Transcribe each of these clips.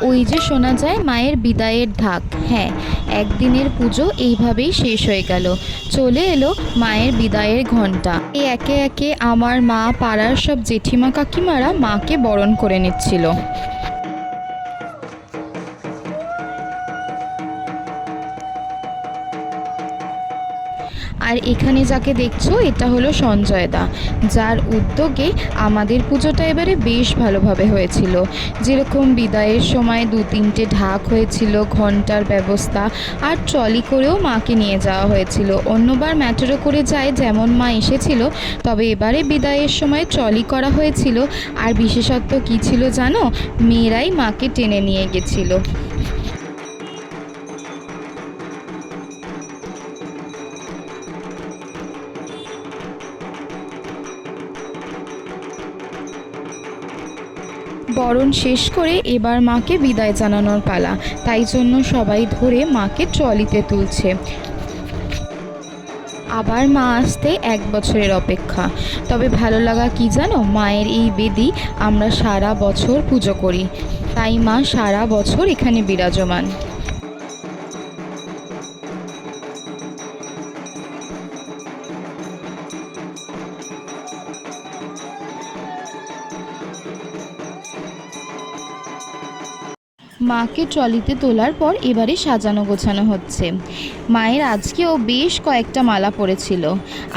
ওই যে শোনা যায় মায়ের বিদায়ের ঢাক। হ্যাঁ, একদিনের পুজো এইভাবেই শেষ হয়ে গেল। চলে এলো মায়ের বিদায়ের ঘণ্টা। একে একে আমার মা, পাড়ার সব জেঠিমা কাকিমারা মাকে বরণ করে নিচ্ছিল। আর এখানে যাকে দেখছো এটা হলো সঞ্জয় দা, যার উদ্যোগে আমাদের পুজোটা এবারে বেশ ভালোভাবে হয়েছিল। যেরকম বিদায়ের সময় 2-3টে ঢাক হয়েছিল, ঘন্টার ব্যবস্থা, আর ট্রলি করেও মাকে নিয়ে যাওয়া হয়েছিল। অন্যবার ম্যাটেরো করে যায় যেমন মা এসেছিল, তবে এবারে বিদায়ের সময় ট্রলি করা হয়েছিল। আর বিশেষত্ব কী ছিল জানো? মেয়েরাই মাকে টেনে নিয়ে গেছিলো। বরণ শেষ করে এবার মাকে বিদায় জানানোর পালা, তাই জন্য সবাই ধরে মাকে ট্রলিতে তুলছে। আবার মা আসতে 1 বছরের অপেক্ষা। তবে ভালো লাগা কি জানো, মায়ের এই বেদি আমরা সারা বছর পুজো করি, তাই মা সারা বছর এখানে বিরাজমান। মাকে ট্রলিতে তোলার পর এবারে সাজানো গোছানো হচ্ছে। মায়ের আজকেও বেশ কয়েকটা মালা পরেছিল,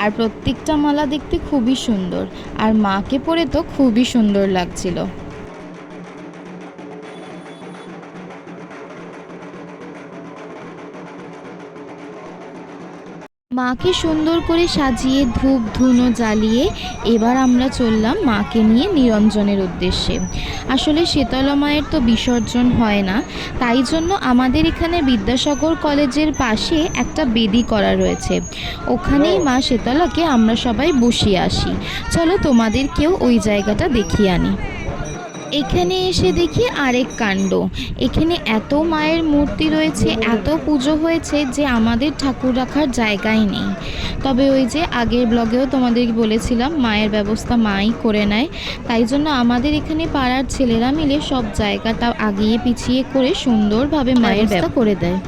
আর প্রত্যেকটা মালা দেখতে খুবই সুন্দর, আর মাকে পরে তো খুবই সুন্দর লাগছিল। মাকে সুন্দর করে সাজিয়ে ধূপ ধুনো জ্বালিয়ে এবার আমরা চললাম মাকে নিয়ে নিরঞ্জনের উদ্দেশ্যে। আসলে শীতলা মায়ের তো বিসর্জন হয় না, তাই জন্য আমাদের এখানে বিদ্যাসাগর কলেজের পাশে একটা বেদি করা রয়েছে, ওখানেই মা শীতলাকে আমরা সবাই বসিয়ে আসি। চলো তোমাদেরকেও ওই জায়গাটা দেখিয়ে আনি। এখানে এসে দেখি আরেক কাণ্ড। এখানে এত মায়ের মূর্তি রয়েছে, এত পুজো হয়েছে যে আমাদের ঠাকুর রাখার জায়গাই নেই। তবে ওই যে আগের ব্লগেও তোমাদের বলেছিলাম মায়ের ব্যবস্থা মাই করে নেয়, তাই জন্য আমাদের এখানে পাড়ার ছেলেরা মিলে সব জায়গাটা আগিয়ে পিছিয়ে করে সুন্দরভাবে মায়ের ব্যবস্থা করে দেয়।